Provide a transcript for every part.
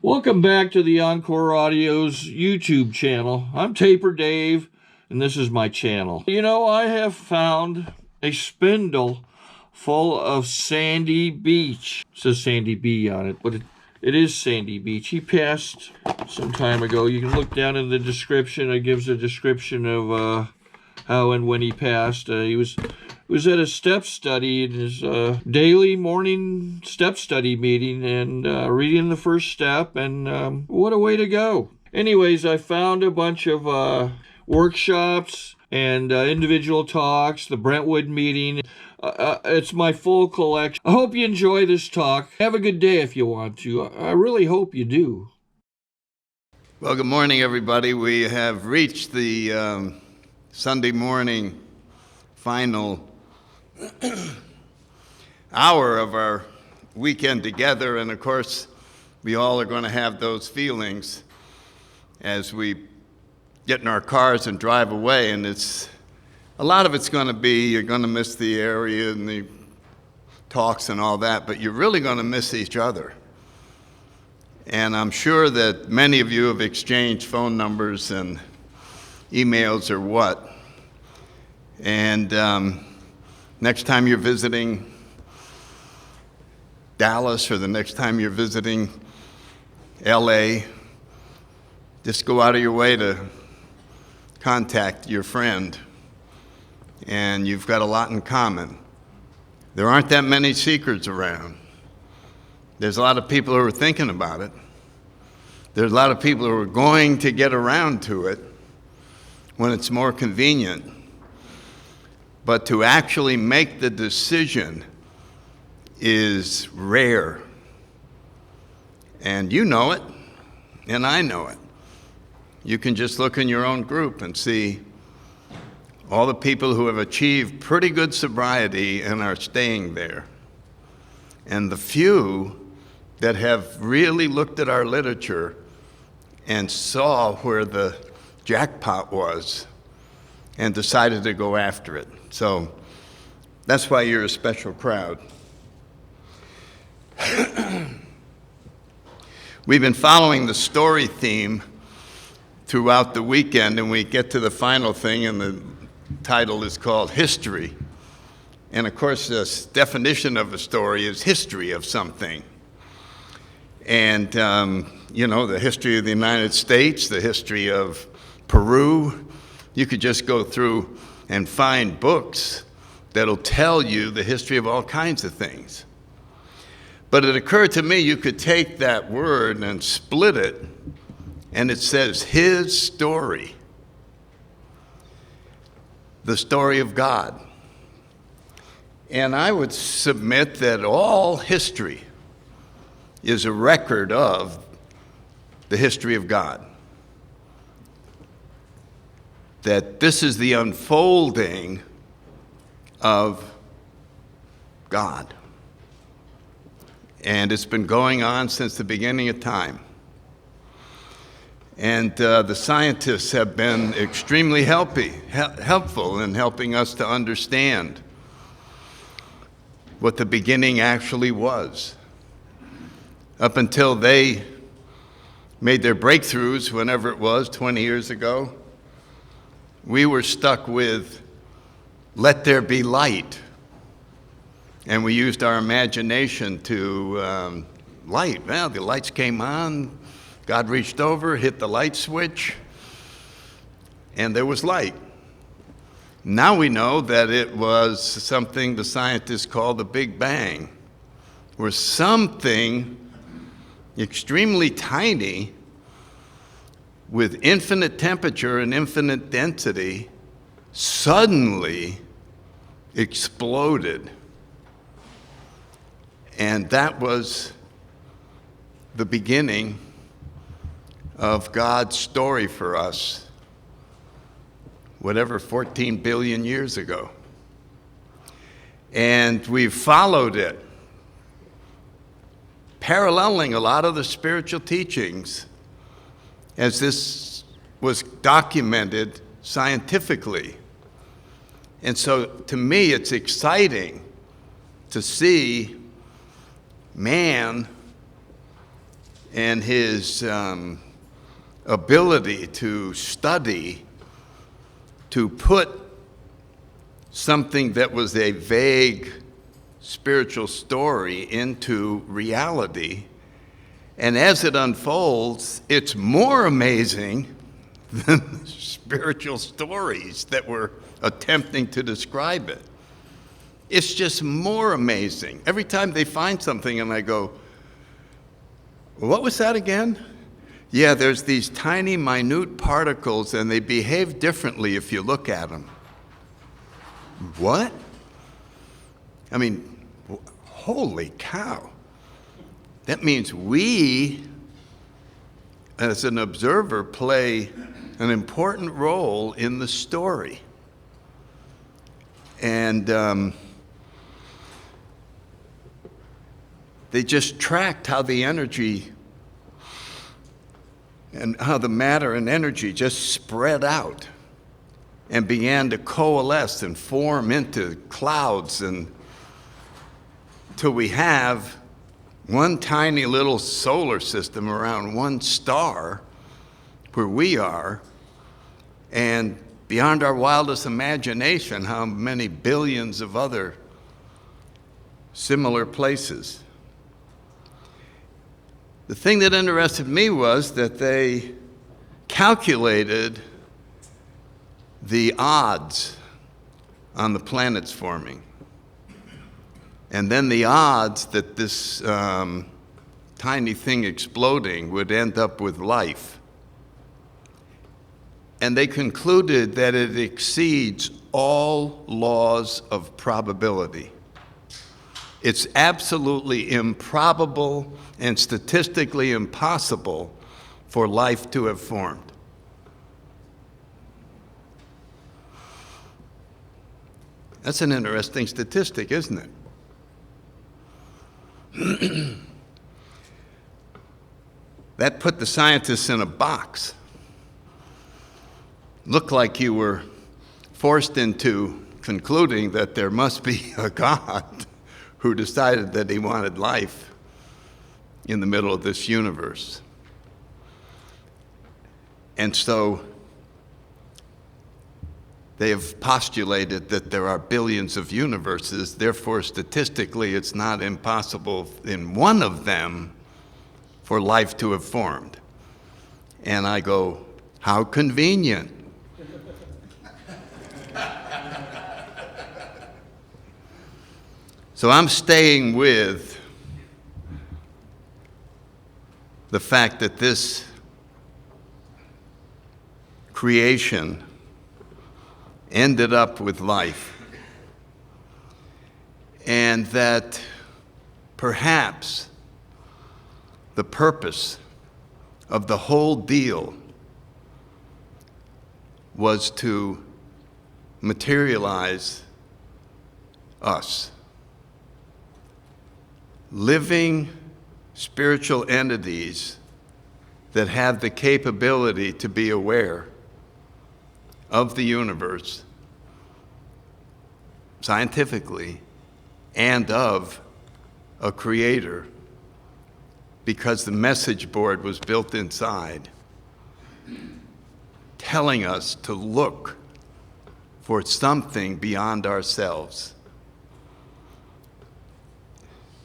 Welcome back to the Encore Audio's YouTube channel. I'm Taper Dave, and this is my channel. You know, I have found a spindle full of sandy beach. It says Sandy B on it, but it is Sandy Beach. He passed some time ago. You can look down in the description. It gives a description of how and when he passed. He was at a step study in his daily morning step study meeting and reading the first step, and what a way to go. Anyways, I found a bunch of workshops and individual talks, the Brentwood meeting. It's my full collection. I hope you enjoy this talk. Have a good day if you want to. I really hope you do. Well, good morning, everybody. We have reached the Sunday morning final hour of our weekend together, and of course, we all are going to have those feelings as we get in our cars and drive away, and a lot of it's going to be, you're going to miss the area and the talks and all that, but you're really going to miss each other. And I'm sure that many of you have exchanged phone numbers and emails or what. And next time you're visiting Dallas or the next time you're visiting LA, just go out of your way to contact your friend. And you've got a lot in common. There aren't that many secrets around. There's a lot of people who are thinking about it. There's a lot of people who are going to get around to it when it's more convenient. But to actually make the decision is rare. And you know it, and I know it. You can just look in your own group and see all the people who have achieved pretty good sobriety and are staying there. And the few that have really looked at our literature and saw where the jackpot was and decided to go after it. So that's why you're a special crowd. We've been following the story theme throughout the weekend, and we get to the final thing, and the title is called History. And of course, the definition of a story is history of something. And, the history of the United States, the history of Peru, you could just go through and find books that'll tell you the history of all kinds of things. But it occurred to me you could take that word and split it, and it says his story. The story of God. And I would submit that all history is a record of the history of God. That this is the unfolding of God. And it's been going on since the beginning of time. And the scientists have been extremely helpful in helping us to understand what the beginning actually was. Up until they made their breakthroughs, whenever it was, 20 years ago, we were stuck with, let there be light. And we used our imagination to light. Well, the lights came on. God reached over, hit the light switch, and there was light. Now we know that it was something the scientists call the Big Bang, where something extremely tiny with infinite temperature and infinite density suddenly exploded. And that was the beginning of God's story for us, whatever, 14 billion years ago. And we've followed it, paralleling a lot of the spiritual teachings as this was documented scientifically. And so to me, it's exciting to see man and his ability to study, to put something that was a vague spiritual story into reality. And as it unfolds, it's more amazing than the spiritual stories that were attempting to describe it. It's just more amazing. Every time they find something and I go, what was that again? Yeah, there's these tiny, minute particles and they behave differently if you look at them. What? I mean, holy cow. That means we, as an observer, play an important role in the story. And they just tracked how the energy and how the matter and energy just spread out and began to coalesce and form into clouds until we have one tiny little solar system around one star where we are, and beyond our wildest imagination, how many billions of other similar places. The thing that interested me was that they calculated the odds on the planets forming, and then the odds that this tiny thing exploding would end up with life. And they concluded that it exceeds all laws of probability. It's absolutely improbable and statistically impossible for life to have formed. That's an interesting statistic, isn't it? That put the scientists in a box. Looked like you were forced into concluding that there must be a God who decided that he wanted life in the middle of this universe. And so they have postulated that there are billions of universes, therefore statistically it's not impossible in one of them for life to have formed. And I go, how convenient. So I'm staying with the fact that this creation ended up with life, and that perhaps the purpose of the whole deal was to materialize us, living spiritual entities that have the capability to be aware of the universe scientifically and of a creator, because the message board was built inside, telling us to look for something beyond ourselves.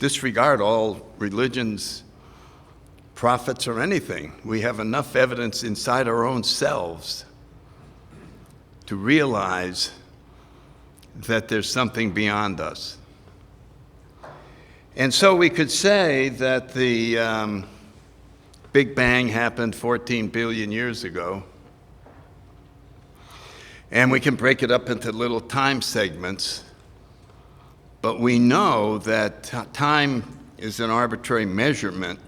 Disregard all religions, prophets, or anything. We have enough evidence inside our own selves to realize that there's something beyond us. And so we could say that the Big Bang happened 14 billion years ago, and we can break it up into little time segments. But we know that time is an arbitrary measurement,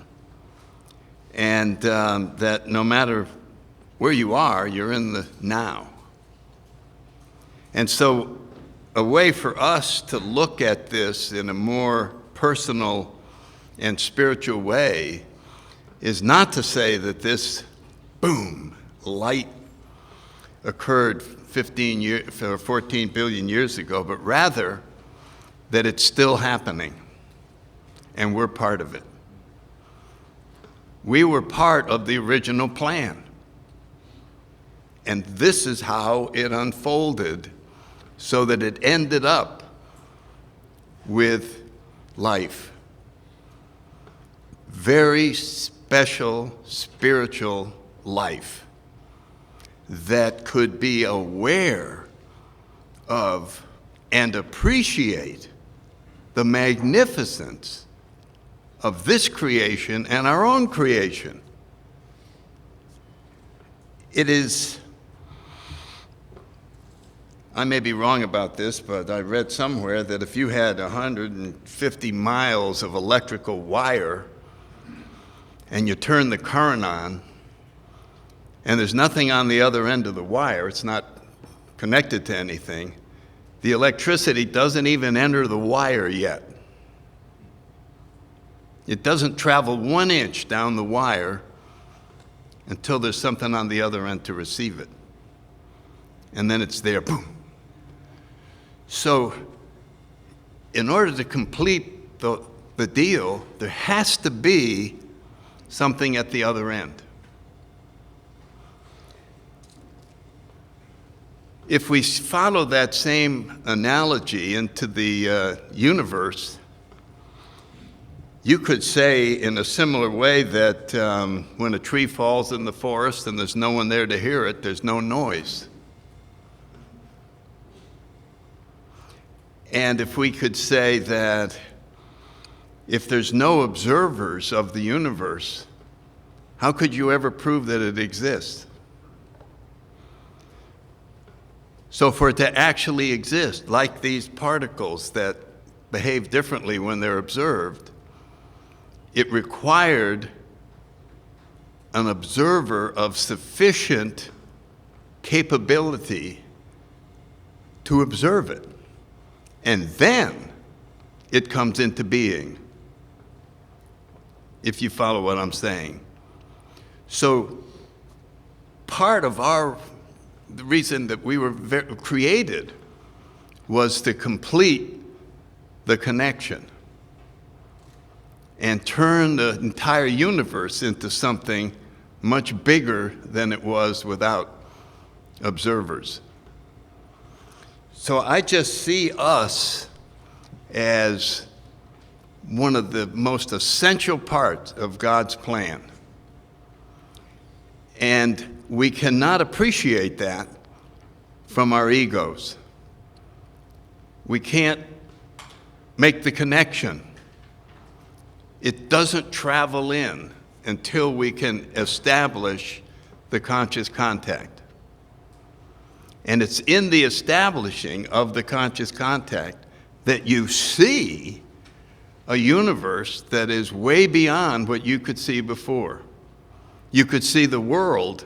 and that no matter where you are, you're in the now. And so a way for us to look at this in a more personal and spiritual way is not to say that this, boom, light occurred 14 billion years ago, but rather that it's still happening, and we're part of it. We were part of the original plan. And this is how it unfolded so that it ended up with life. Very special spiritual life that could be aware of and appreciate the magnificence of this creation and our own creation. It is, I may be wrong about this, but I read somewhere that if you had 150 miles of electrical wire and you turn the current on, and there's nothing on the other end of the wire, it's not connected to anything, the electricity doesn't even enter the wire yet. It doesn't travel 1 inch down the wire until there's something on the other end to receive it. And then it's there, boom. So in order to complete the deal, there has to be something at the other end. If we follow that same analogy into the universe, you could say in a similar way that when a tree falls in the forest and there's no one there to hear it, there's no noise. And if we could say that if there's no observers of the universe, how could you ever prove that it exists? So for it to actually exist, like these particles that behave differently when they're observed, it required an observer of sufficient capability to observe it. And then it comes into being, if you follow what I'm saying. So part of the reason that we were created was to complete the connection and turn the entire universe into something much bigger than it was without observers. So I just see us as one of the most essential parts of God's plan. And we cannot appreciate that from our egos. We can't make the connection. It doesn't travel in until we can establish the conscious contact. And it's in the establishing of the conscious contact that you see a universe that is way beyond what you could see before. You could see the world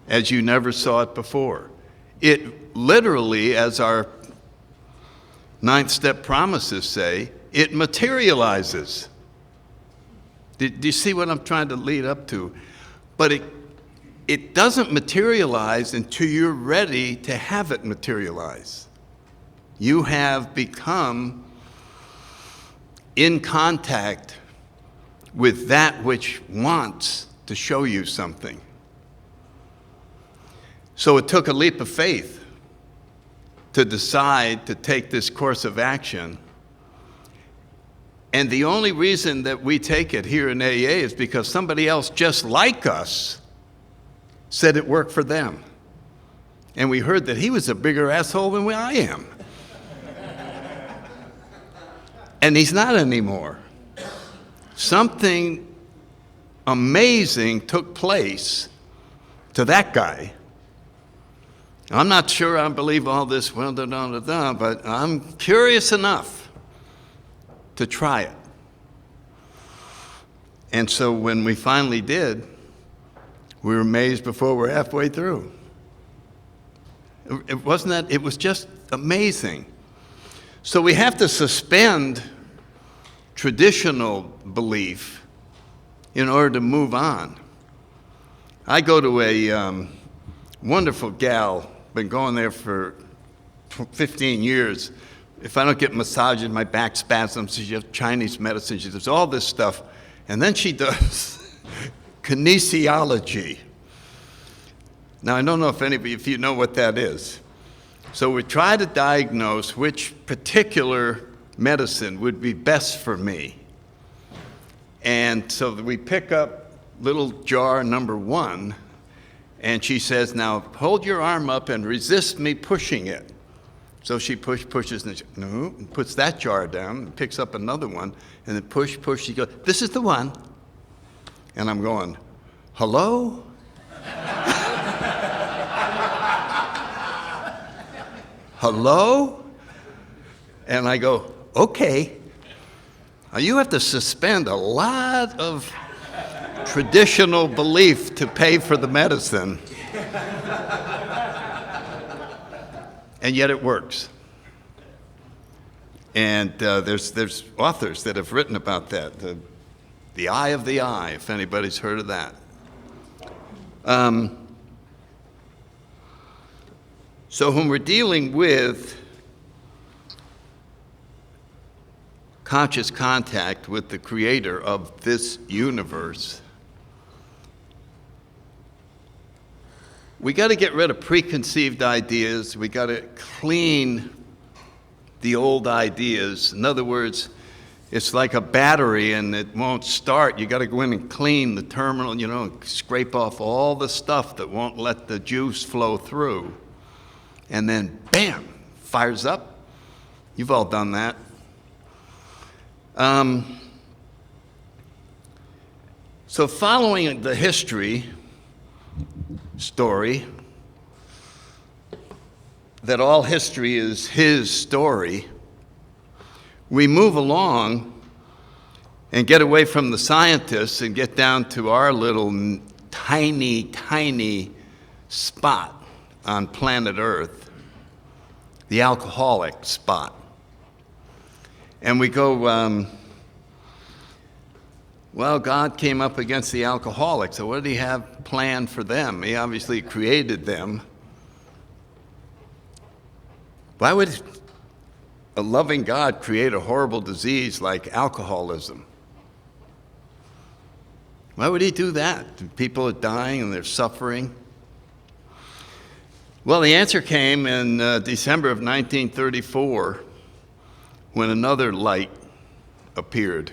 as you never saw it before. It literally, as our 9th step promises say, it materializes. Do you see what I'm trying to lead up to? But it doesn't materialize until you're ready to have it materialize. You have become in contact with that which wants to show you something. So it took a leap of faith to decide to take this course of action. And the only reason that we take it here in AA is because somebody else just like us said it worked for them. And we heard that he was a bigger asshole than I am. And he's not anymore. Something amazing took place to that guy. I'm not sure I believe all this, but I'm curious enough to try it. And so when we finally did, we were amazed before we're halfway through. It wasn't that, it was just amazing. So we have to suspend traditional belief in order to move on. I go to a wonderful gal, been going there for 15 years. If I don't get massages, my back spasms, she has Chinese medicine, she does all this stuff. And then she does kinesiology. Now, I don't know if you know what that is. So we try to diagnose which particular medicine would be best for me. And so we pick up little jar number 1, and she says, now hold your arm up and resist me pushing it. So she pushes, and puts that jar down, and picks up another one, and then push, she goes, this is the one. And I'm going, hello? Hello? And I go, okay. Now you have to suspend a lot of traditional belief to pay for the medicine. And yet it works. And there's authors that have written about that. The eye of the eye, if anybody's heard of that. So when we're dealing with conscious contact with the creator of this universe, we got to get rid of preconceived ideas. We got to clean the old ideas. In other words, it's like a battery and it won't start. You got to go in and clean the terminal, and scrape off all the stuff that won't let the juice flow through. And then, bam, fires up. You've all done that. So following the history story, that all history is his story, we move along and get away from the scientists and get down to our little tiny, tiny spot on planet Earth, the alcoholic spot. And we go, well, God came up against the alcoholics, so what did he have planned for them? He obviously created them. Why would a loving God create a horrible disease like alcoholism? Why would he do that? People are dying and they're suffering. Well, the answer came in December of 1934 when another light appeared.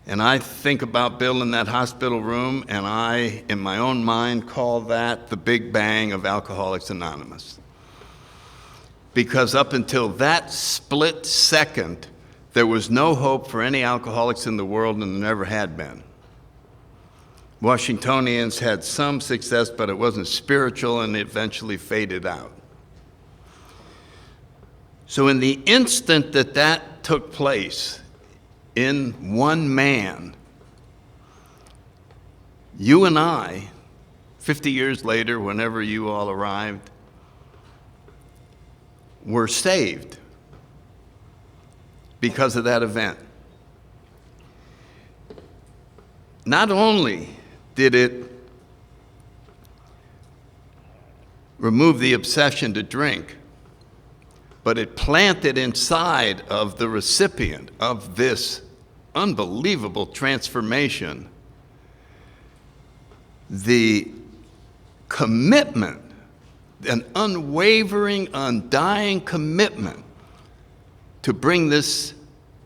And I think about Bill in that hospital room, and I, in my own mind, call that the Big Bang of Alcoholics Anonymous. Because up until that split second, there was no hope for any alcoholics in the world, and there never had been. Washingtonians had some success, but it wasn't spiritual, and it eventually faded out. So in the instant that took place, in one man, you and I, 50 years later, whenever you all arrived, were saved because of that event. Not only did it remove the obsession to drink, but it planted inside of the recipient of this unbelievable transformation the commitment, an unwavering, undying commitment to bring this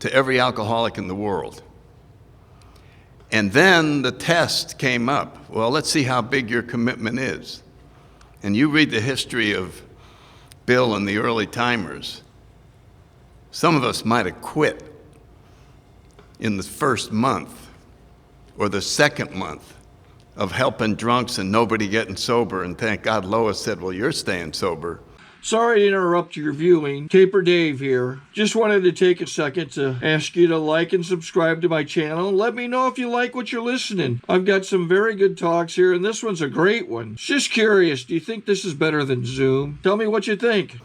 to every alcoholic in the world. And then the test came up. Well, let's see how big your commitment is. And you read the history of Bill and the early timers. Some of us might have quit in the first month or the second month of helping drunks and nobody getting sober. And thank God Lois said, well, you're staying sober. Sorry to interrupt your viewing. Taper Dave here. Just wanted to take a second to ask you to like and subscribe to my channel. Let me know if you like what you're listening. I've got some very good talks here, and this one's a great one. Just curious, do you think this is better than Zoom? Tell me what you think.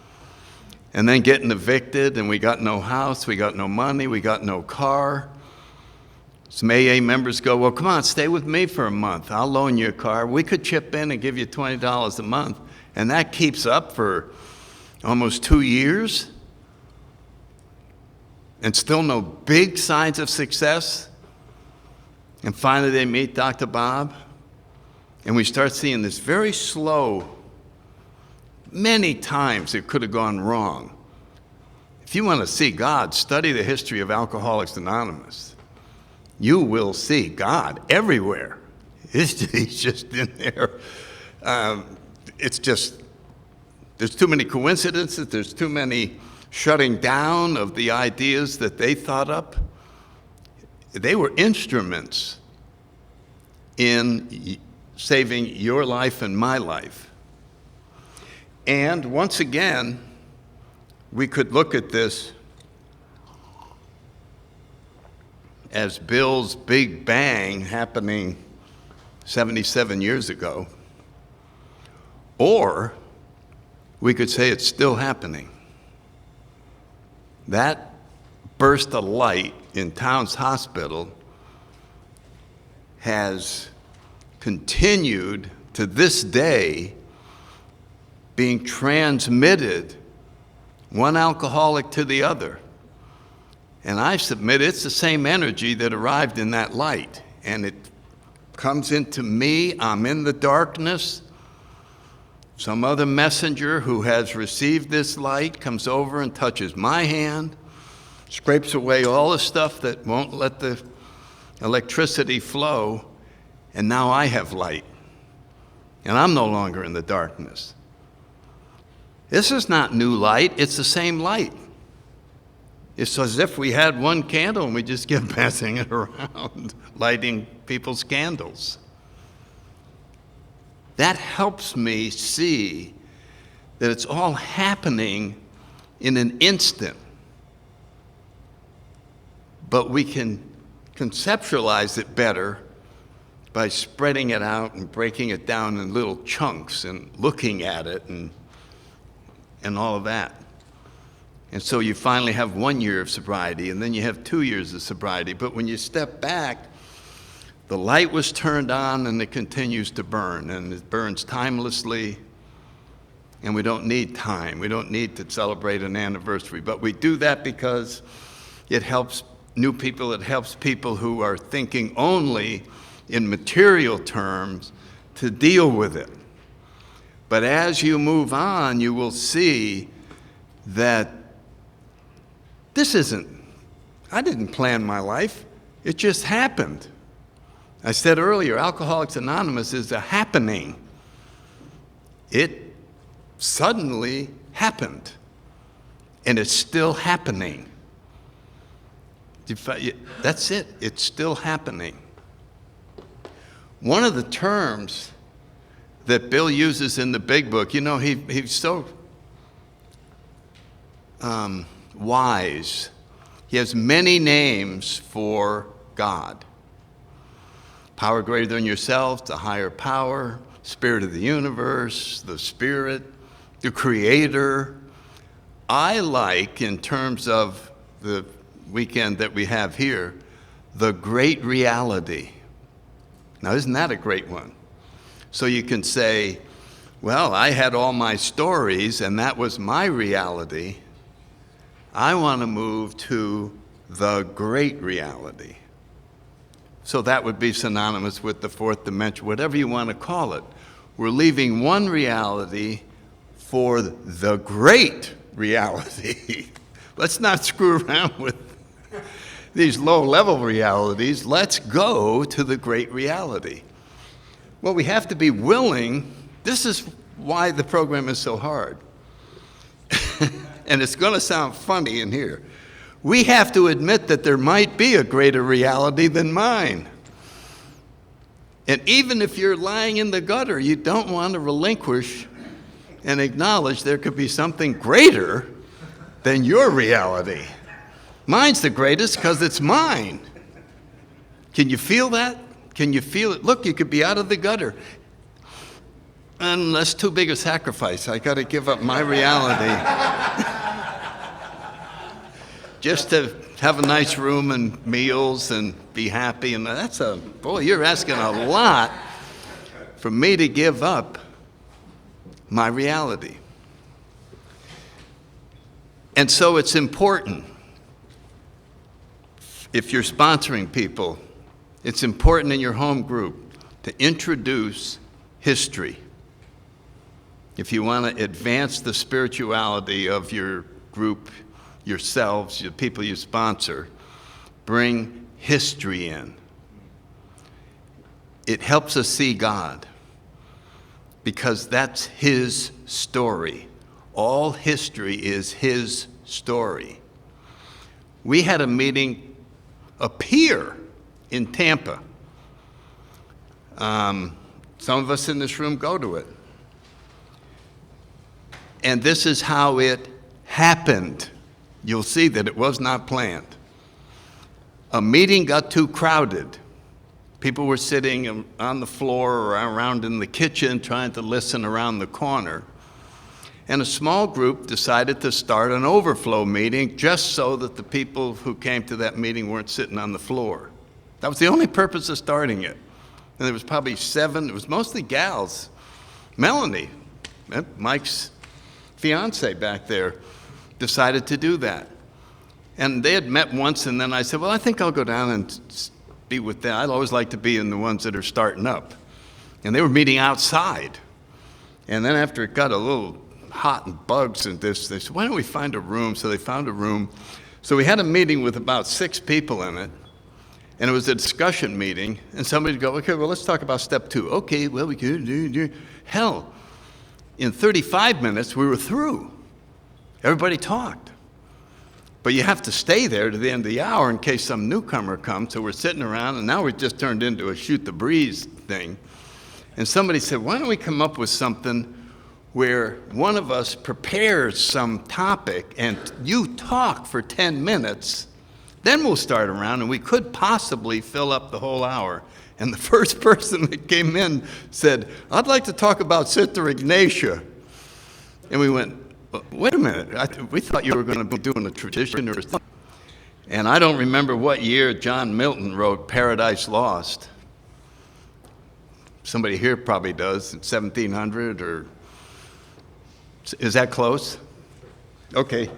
And then getting evicted, and we got no house, we got no money, we got no car. Some AA members go, well, come on, stay with me for a month. I'll loan you a car. We could chip in and give you $20 a month. And that keeps up for almost 2 years. And still no big signs of success. And finally they meet Dr. Bob, and we start seeing this very slow, many times it could have gone wrong. If you want to see God, study the history of Alcoholics Anonymous. You will see God everywhere. He's just in there. It's just, there's too many coincidences, there's too many shutting down of the ideas that they thought up. They were instruments in saving your life and my life. And once again, we could look at this as Bill's Big Bang happening 77 years ago, or we could say it's still happening. That burst of light in Towns Hospital has continued to this day being transmitted one alcoholic to the other. And I submit it's the same energy that arrived in that light. And it comes into me, I'm in the darkness. Some other messenger who has received this light comes over and touches my hand, scrapes away all the stuff that won't let the electricity flow, and now I have light. And I'm no longer in the darkness. This is not new light, it's the same light. It's as if we had one candle and we just kept passing it around, lighting people's candles. That helps me see that it's all happening in an instant. But we can conceptualize it better by spreading it out and breaking it down in little chunks and looking at it and all of that. And so you finally have 1 year of sobriety, and then you have 2 years of sobriety. But when you step back, the light was turned on and it continues to burn, and it burns timelessly. And we don't need time. We don't need to celebrate an anniversary. But we do that because it helps new people. It helps people who are thinking only in material terms to deal with it. But as you move on, you will see that I didn't plan my life. It just happened. I said earlier, Alcoholics Anonymous is a happening. It suddenly happened, and it's still happening. That's it. It's still happening. One of the terms that Bill uses in the Big Book, he's so wise. He has many names for God. Power greater than yourself, the higher power, spirit of the universe, the spirit, the creator. I like, in terms of the weekend that we have here, the great reality. Now, isn't that a great one? So you can say, well, I had all my stories and that was my reality. I want to move to the great reality. So that would be synonymous with the fourth dimension, whatever you want to call it. We're leaving one reality for the great reality. Let's not screw around with these low-level realities. Let's go to the great reality. Well, we have to be willing. This is why the program is so hard. And it's going to sound funny in here. We have to admit that there might be a greater reality than mine. And even if you're lying in the gutter, you don't want to relinquish and acknowledge there could be something greater than your reality. Mine's the greatest because it's mine. Can you feel that? Can you feel it? Look, you could be out of the gutter. And that's too big a sacrifice. I got to give up my reality. Just to have a nice room and meals and be happy. And boy, you're asking a lot for me to give up my reality. And so it's important, if you're sponsoring people It's important in your home group to introduce history. If you want to advance the spirituality of your group, yourselves, the people you sponsor, bring history in. It helps us see God because that's His story. All history is His story. We had a meeting up here in Tampa. Some of us in this room go to it. And this is how it happened. You'll see that it was not planned. A meeting got too crowded. People were sitting on the floor or around in the kitchen trying to listen around the corner. And a small group decided to start an overflow meeting just so that the people who came to that meeting weren't sitting on the floor. That was the only purpose of starting it. And there was probably 7, it was mostly gals. Melanie, Mike's fiance back there, decided to do that. And they had met once, and then I said, well, I think I'll go down and be with them. I'd always like to be in the ones that are starting up. And they were meeting outside. And then after it got a little hot and bugs and this, they said, why don't we find a room? So they found a room. So we had a meeting with about 6 people in it. And it was a discussion meeting. And somebody would go, okay, well, let's talk about step 2. Okay, well, we could do. Hell, in 35 minutes, we were through. Everybody talked. But you have to stay there to the end of the hour in case some newcomer comes. So we're sitting around, and now we've just turned into a shoot the breeze thing. And somebody said, why don't we come up with something where one of us prepares some topic and you talk for 10 minutes, then we'll start around, and we could possibly fill up the whole hour. And the first person that came in said, I'd like to talk about Sister Ignatia. And we went, wait a minute, we thought you were going to be doing a tradition or something. And I don't remember what year John Milton wrote Paradise Lost. Somebody here probably does, 1700 or, is that close? Okay.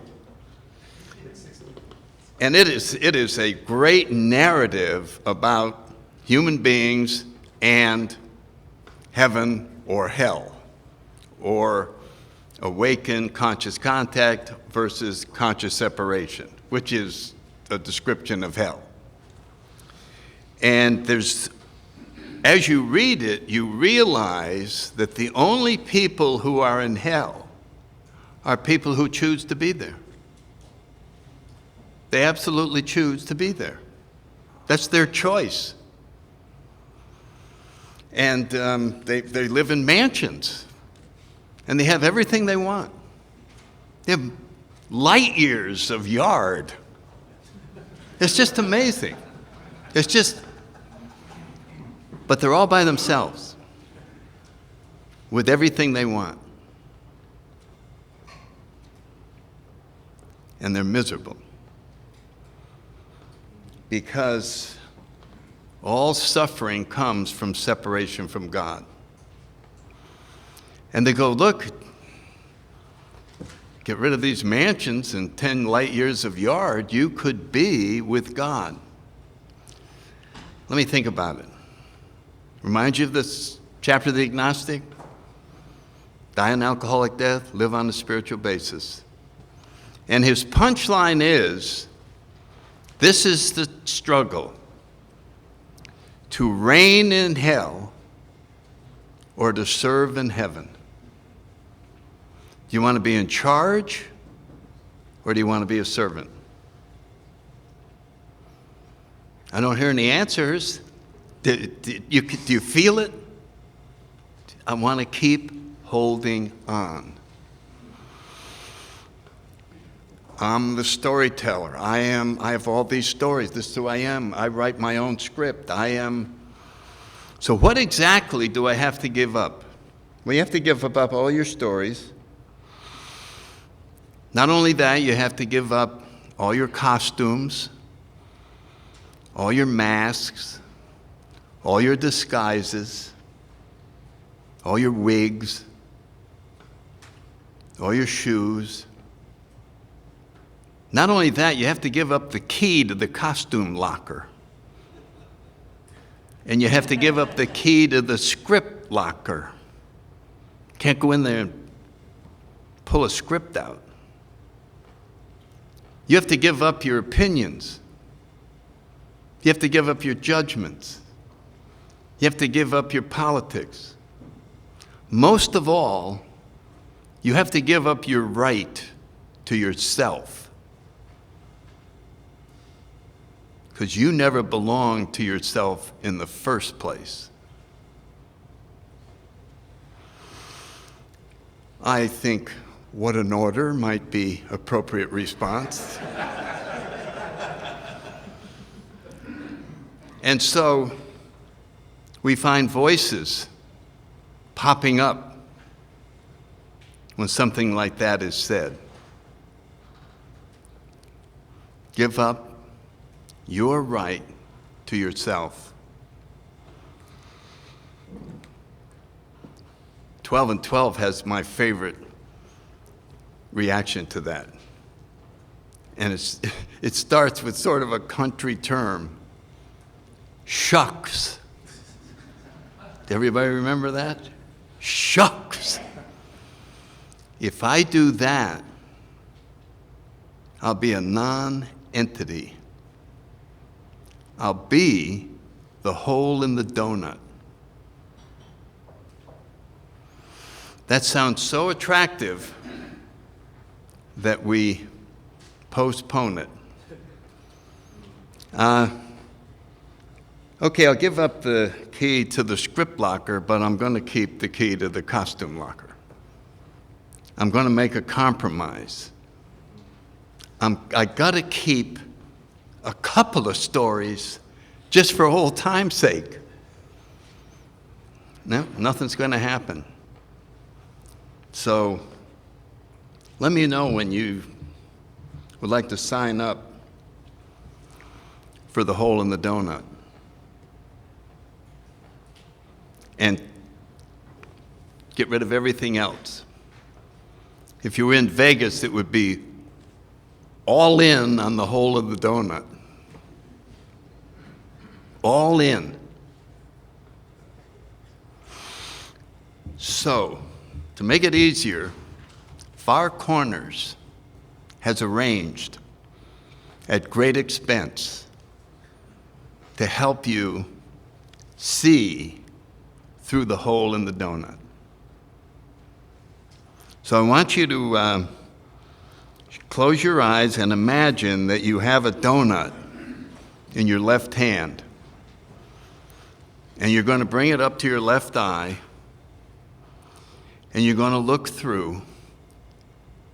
And it is a great narrative about human beings and heaven or hell, or awakened conscious contact versus conscious separation, which is a description of hell. And there's, as you read it, you realize that the only people who are in hell are people who choose to be there. They absolutely choose to be there. That's their choice. And they live in mansions. And they have everything they want. They have light years of yard. It's just amazing. It's just, but they're all by themselves with everything they want. And they're miserable. Because all suffering comes from separation from God. And they go, look, get rid of these mansions and 10 light years of yard, you could be with God. Let me think about it. Remind you of this chapter of the agnostic? Die an alcoholic death, live on a spiritual basis. And his punchline is, this is the struggle, to reign in hell or to serve in heaven. Do you want to be in charge, or do you want to be a servant? I don't hear any answers. Do you feel it? I want to keep holding on. I'm the storyteller. I have all these stories. This is who I am. I write my own script. So what exactly do I have to give up? Well, you have to give up all your stories. Not only that, you have to give up all your costumes, all your masks, all your disguises, all your wigs, all your shoes. Not only that, you have to give up the key to the costume locker. And you have to give up the key to the script locker. Can't go in there and pull a script out. You have to give up your opinions. You have to give up your judgments. You have to give up your politics. Most of all, you have to give up your right to yourself. Because you never belonged to yourself in the first place. I think what an order might be appropriate response. And so we find voices popping up when something like that is said. Give up your right to yourself. 12 and 12 has my favorite reaction to that. And it starts with sort of a country term. Shucks. Everybody remember that? Shucks. If I do that, I'll be a non-entity. I'll be the hole in the donut. That sounds so attractive that we postpone it. Okay, I'll give up the key to the script locker, but I'm going to keep the key to the costume locker. I'm going to make a compromise. I got to keep a couple of stories just for old time's sake. No, nothing's going to happen. So let me know when you would like to sign up for the hole in the donut. And get rid of everything else. If you were in Vegas, it would be all in on the hole in the donut. All in. So, to make it easier, Far Corners has arranged, at great expense, to help you see through the hole in the donut. So I want you to close your eyes and imagine that you have a donut in your left hand. And you're going to bring it up to your left eye. And you're going to look through.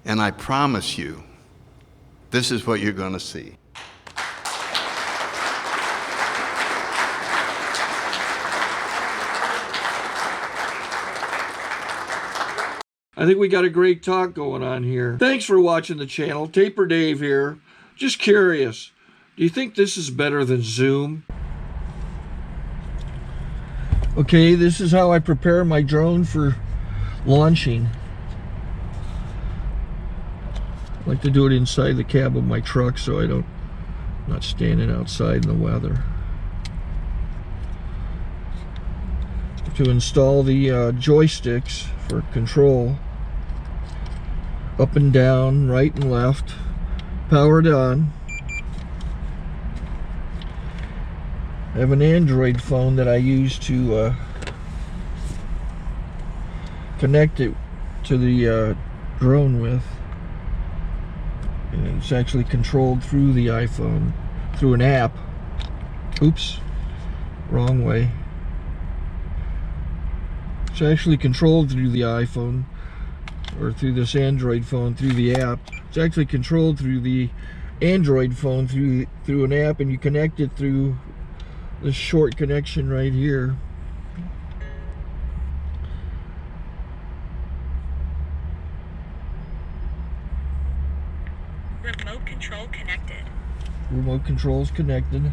And I promise you, this is what you're going to see. I think we got a great talk going on here. Thanks for watching the channel. Taper Dave here. Just curious, do you think this is better than Zoom? Okay, this is how I prepare my drone for launching. I like to do it inside the cab of my truck so I'm not standing outside in the weather. To install the joysticks for control, up and down, right and left, powered on. I have an Android phone that I use to connect it to the drone with. And it's actually controlled through the iPhone, through an app. Oops, wrong way. It's actually controlled through the iPhone, or through this Android phone, through the app. It's actually controlled through the Android phone, through an app, and you connect it through this short connection right here. Remote control connected. Remote control's connected.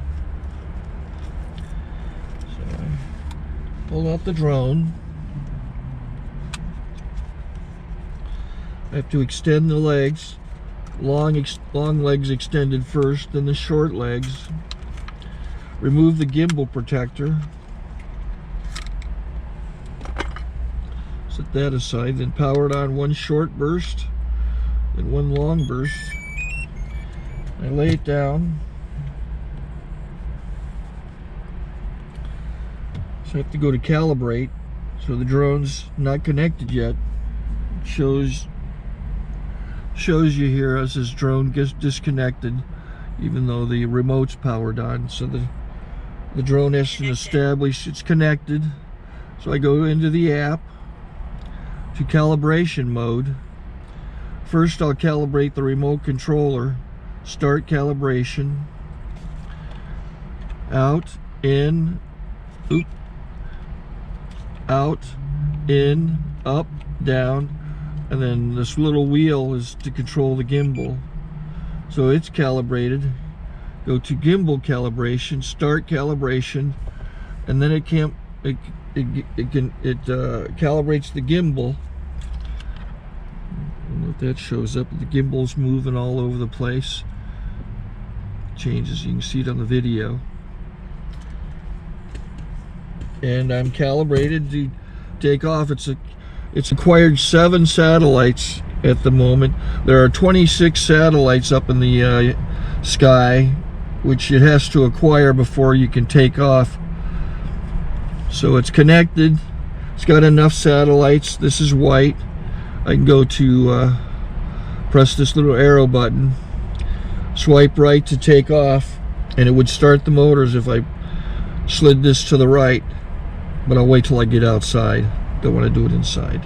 So I pull out the drone. I have to extend the legs. Long legs extended first, then the short legs. Remove the gimbal protector. Set that aside, then power it on one short burst, then one long burst. I lay it down. So I have to go to calibrate. So the drone's not connected yet. It shows you here as this drone gets disconnected, even though the remote's powered on. So the drone has to establish it's connected. So I go into the app to calibration mode. First I'll calibrate the remote controller. Start calibration. Out, in, oop, out, in, up, down, and then this little wheel is to control the gimbal. So it's calibrated. Go to gimbal calibration, start calibration, and then it calibrates the gimbal. I don't know if that shows up. The gimbal's moving all over the place. Changes, you can see it on the video. And I'm calibrated to take off. It's acquired 7 satellites at the moment. There are 26 satellites up in the sky, which it has to acquire before you can take off. So it's connected. It's got enough satellites. This is white. I can go to press this little arrow button, swipe right to take off, and it would start the motors if I slid this to the right. But I'll wait till I get outside. Don't want to do it inside.